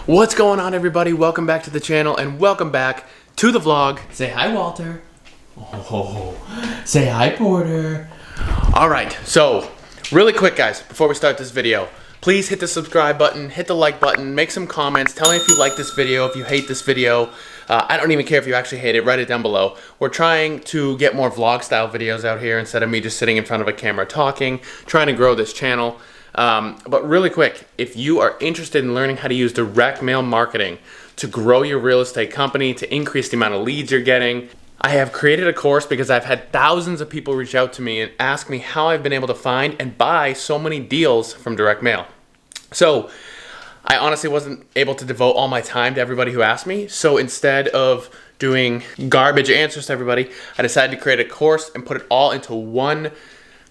What's going on, everybody? Welcome back to the channel and welcome back to the vlog. Say hi, Walter. Oh, say hi, Porter. All right, so really quick, guys, before we start this video, please hit the subscribe button, hit the like button, make some comments. Tell me if you like this video, if you hate this video. I don't even care if you actually hate it. Write it down below. We're trying to get more vlog style videos out here instead of me just sitting in front of a camera talking, trying to grow this channel. But really quick, if you are interested in learning how to use direct mail marketing to grow your real estate company, to increase the amount of leads you're getting, I have created a course because I've had thousands of people reach out to me and ask me how I've been able to find and buy so many deals from direct mail. So I honestly wasn't able to devote all my time to everybody who asked me. So instead of doing garbage answers to everybody, I decided to create a course and put it all into one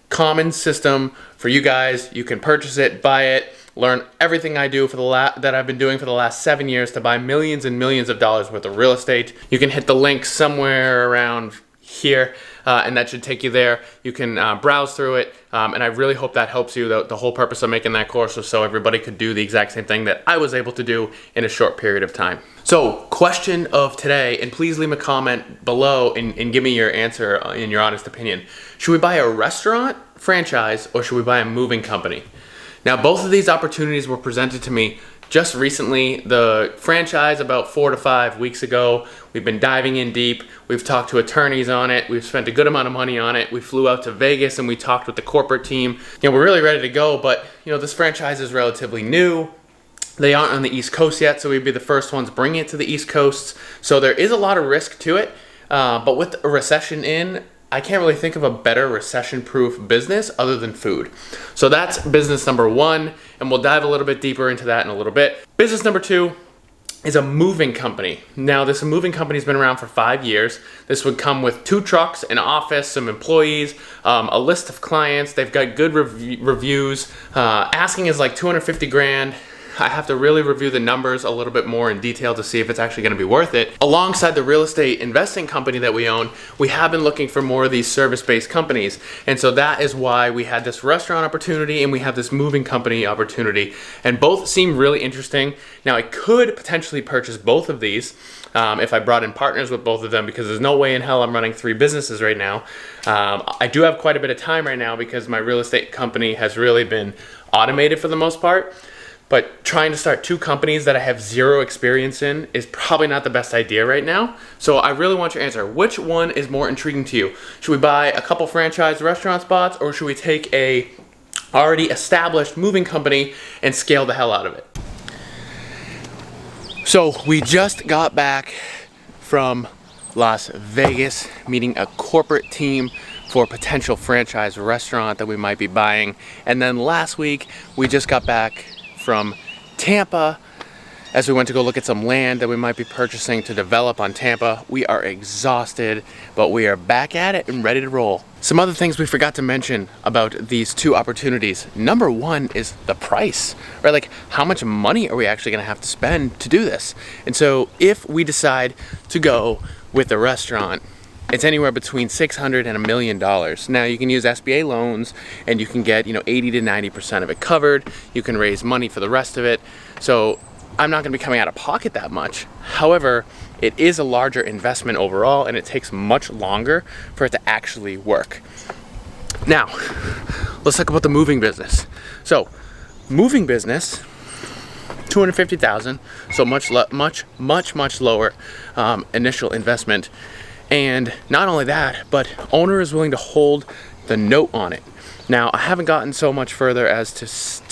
common system for you guys. You can purchase it, buy it, learn everything I do for that I've been doing for the last 7 years to buy millions and millions of dollars worth of real estate. You can hit the link somewhere around here, and that should take you there. You can browse through it, and I really hope that helps you. The whole purpose of making that course was so everybody could do the exact same thing that I was able to do in a short period of time. So, question of today, and please leave a comment below and give me your answer in your honest opinion. Should we buy a restaurant franchise or should we buy a moving company? Now, both of these opportunities were presented to me just recently. The franchise about 4 to 5 weeks ago. We've been diving in deep. We've talked to attorneys on it. We've spent a good amount of money on it. We flew out to Vegas and we talked with the corporate team. We're really ready to go, but this franchise is relatively new. They aren't on the East Coast yet, so we'd be the first ones bringing it to the East Coast. So there is a lot of risk to it, but with a recession in, I can't really think of a better recession-proof business other than food. So that's business number one, and we'll dive a little bit deeper into that in a little bit. Business number two is a moving company. Now, this moving company has been around for 5 years. This would come with 2 trucks, an office, some employees, a list of clients. They've got good reviews. Asking is like 250 grand. I have to really review the numbers a little bit more in detail to see if it's actually going to be worth it. Alongside the real estate investing company that we own, we have been looking for more of these service-based companies. And so that is why we had this restaurant opportunity and we have this moving company opportunity. And both seem really interesting. Now, I could potentially purchase both of these if I brought in partners with both of them, because there's no way in hell I'm running 3 businesses right now. I do have quite a bit of time right now because my real estate company has really been automated for the most part. But trying to start 2 companies that I have 0 experience in is probably not the best idea right now. So I really want your answer. Which one is more intriguing to you? Should we buy a couple franchise restaurant spots, or should we take a already established moving company and scale the hell out of it? So we just got back from Las Vegas meeting a corporate team for a potential franchise restaurant that we might be buying. And then last week we just got back from Tampa as we went to go look at some land that we might be purchasing to develop on Tampa. We are exhausted, but we are back at it and ready to roll. Some other things we forgot to mention about these 2 opportunities. Number one is the price, right? Like, how much money are we actually gonna have to spend to do this? And so if we decide to go with the restaurant, it's anywhere between $600,000 and $1 million. Now, you can use SBA loans and you can get 80 to 90% of it covered. You can raise money for the rest of it. So I'm not gonna be coming out of pocket that much. However, it is a larger investment overall and it takes much longer for it to actually work. Now, let's talk about the moving business. So, moving business, $250,000, so much lower initial investment. And not only that, but owner is willing to hold the note on it. Now, I haven't gotten so much further as to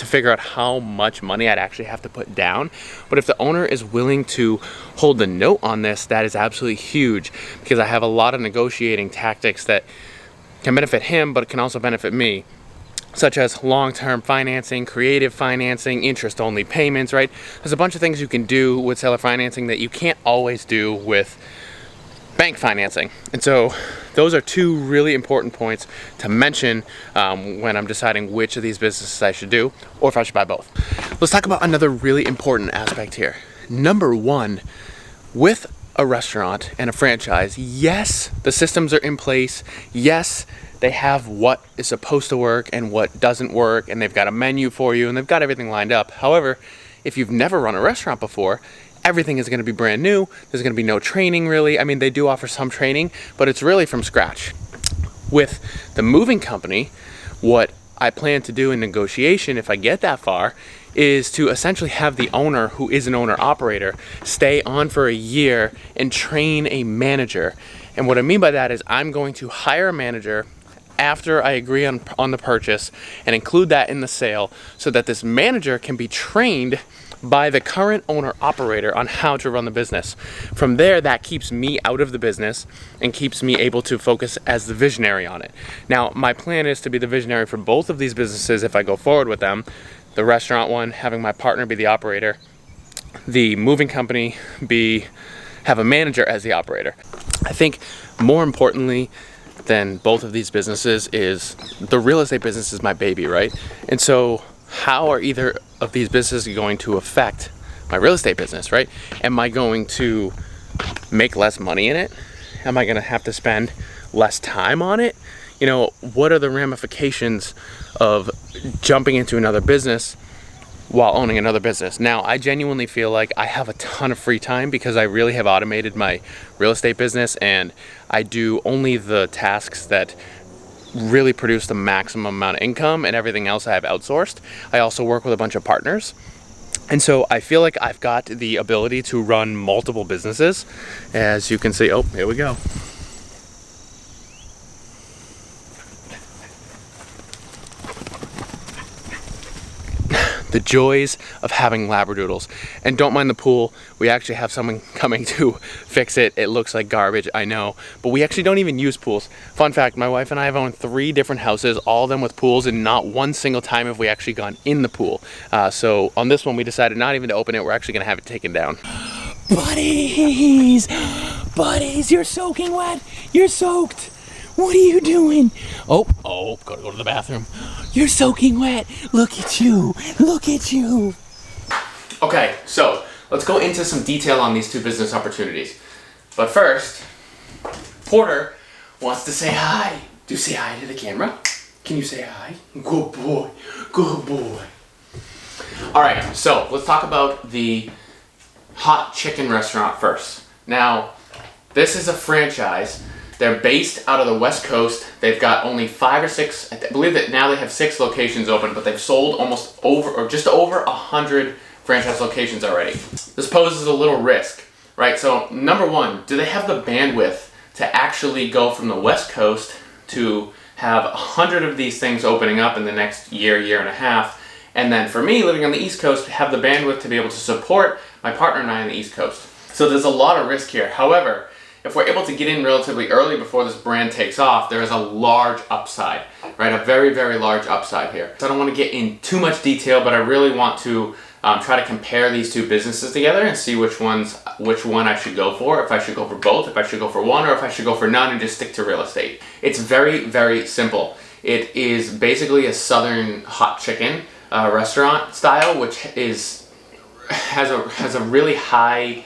figure out how much money I'd actually have to put down. But if the owner is willing to hold the note on this, that is absolutely huge, because I have a lot of negotiating tactics that can benefit him, but it can also benefit me, such as long-term financing, creative financing, interest-only payments, right? There's a bunch of things you can do with seller financing that you can't always do with bank financing. And so those are 2 really important points to mention when I'm deciding which of these businesses I should do, or if I should buy both. Let's talk about another really important aspect here. Number one, with a restaurant and a franchise, yes, the systems are in place. Yes, they have what is supposed to work and what doesn't work, and they've got a menu for you and they've got everything lined up. However, if you've never run a restaurant before, everything is going to be brand new. There's going to be no training really. I mean, they do offer some training, but it's really from scratch. With the moving company, what I plan to do in negotiation, if I get that far, is to essentially have the owner, who is an owner-operator, stay on for a year and train a manager. And what I mean by that is I'm going to hire a manager after I agree on the purchase and include that in the sale, so that this manager can be trained by the current owner-operator on how to run the business. From there, that keeps me out of the business and keeps me able to focus as the visionary on it. Now, my plan is to be the visionary for both of these businesses if I go forward with them. The restaurant one, having my partner be the operator. The moving company have a manager as the operator. I think more importantly than both of these businesses is the real estate business is my baby, right? And so how are either of these businesses going to affect my real estate business, right? Am I going to make less money in it? Am I going to have to spend less time on it? You know, what are the ramifications of jumping into another business while owning another business? Now, I genuinely feel like I have a ton of free time because I really have automated my real estate business, and I do only the tasks that really produce the maximum amount of income, and everything else I have outsourced. I also work with a bunch of partners. And so I feel like I've got the ability to run multiple businesses. As you can see, oh, here we go. The joys of having Labradoodles. And don't mind the pool. We actually have someone coming to fix it. It looks like garbage, I know. But we actually don't even use pools. Fun fact, my wife and I have owned 3 different houses, all of them with pools, and not one single time have we actually gone in the pool. So on this one, we decided not even to open it. We're actually gonna have it taken down. Buddies! Buddies, you're soaking wet! You're soaked! What are you doing? Oh, gotta go to the bathroom. You're soaking wet. Look at you. Look at you. Okay, so let's go into some detail on these 2 business opportunities. But first, Porter wants to say hi. Do you say hi to the camera? Can you say hi? Good boy. Good boy. All right, so let's talk about the hot chicken restaurant first. Now, this is a franchise. They're based out of the West Coast. They've got only 5 or 6, I believe that now they have 6 locations open, but they've sold just over 100 franchise locations already. This poses a little risk, right? So number one, do they have the bandwidth to actually go from the West Coast to have 100 of these things opening up in the next year, year and a half? And then for me, living on the East Coast, have the bandwidth to be able to support my partner and I on the East Coast. So there's a lot of risk here. However, if we're able to get in relatively early before this brand takes off, there is a large upside, right? A very, very large upside here. So I don't want to get in too much detail, but I really want to try to compare these 2 businesses together and see which one I should go for, if I should go for both, if I should go for one, or if I should go for none and just stick to real estate. It's very, very simple. It is basically a southern hot chicken restaurant style, which has a really high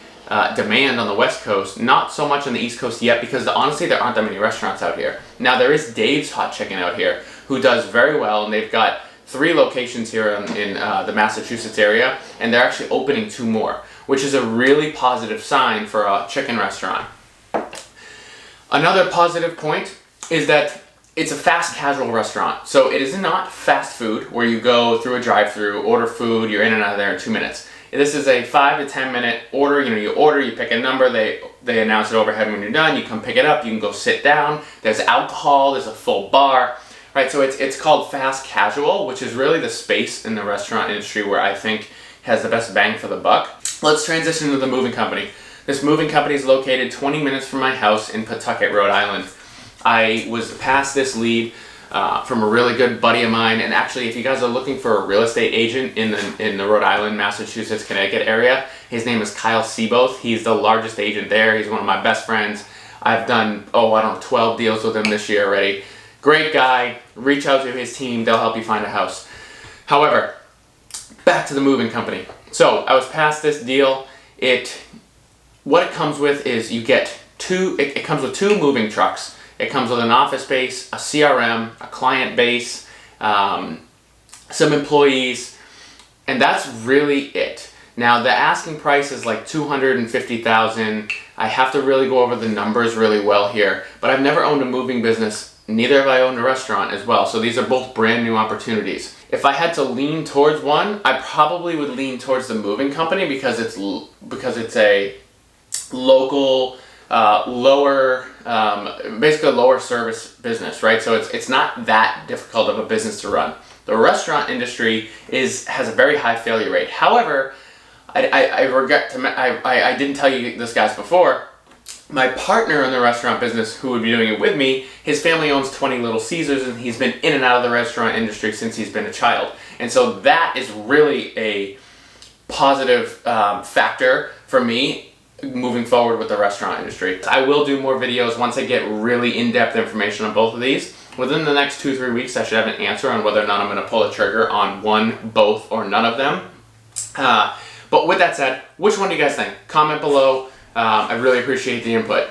demand on the West Coast, not so much on the East Coast yet, because honestly there aren't that many restaurants out here. Now there is Dave's Hot Chicken out here, who does very well, and they've got 3 locations here in the Massachusetts area, and they're actually opening 2 more, which is a really positive sign for a chicken restaurant. Another positive point is that it's a fast casual restaurant. So it is not fast food where you go through a drive-through, order food, you're in and out of there in 2 minutes. This is a 5 to 10 minute order. You know, you order, you pick a number, they announce it overhead when you're done, you come pick it up, you can go sit down, there's alcohol, there's a full bar, right? So it's called fast casual, which is really the space in the restaurant industry where I think has the best bang for the buck. Let's transition to the moving company. This moving company is located 20 minutes from my house in Pawtucket, Rhode Island. I was passed this lead from a really good buddy of mine, and actually if you guys are looking for a real estate agent in the Rhode Island, Massachusetts, Connecticut area, his name is Kyle Seaboth. He's the largest agent there. He's one of my best friends. I've done, 12 deals with him this year already. Great guy. Reach out to his team. They'll help you find a house. However, back to the moving company. So I was passed this deal. What it comes with is you get it comes with 2 moving trucks. It comes with an office space, a CRM, a client base, some employees, And that's really it. Now the asking price is like $250,000. I have to really go over the numbers really well here, but I've never owned a moving business. Neither have I owned a restaurant as well. So these are both brand new opportunities. If I had to lean towards one, I probably would lean towards the moving company because it's a local, lower, basically a lower service business, right? So it's not that difficult of a business to run. The restaurant industry has a very high failure rate. However, I didn't tell you this, guys, before. My partner in the restaurant business, who would be doing it with me, his family owns 20 Little Caesars, and he's been in and out of the restaurant industry since he's been a child. And so that is really a positive factor for me moving forward with the restaurant industry. I will do more videos once I get really in-depth information on both of these. Within the next 2-3 weeks, I should have an answer on whether or not I'm going to pull a trigger on one, both, or none of them. But with that said, which one do you guys think? Comment below. I really appreciate the input.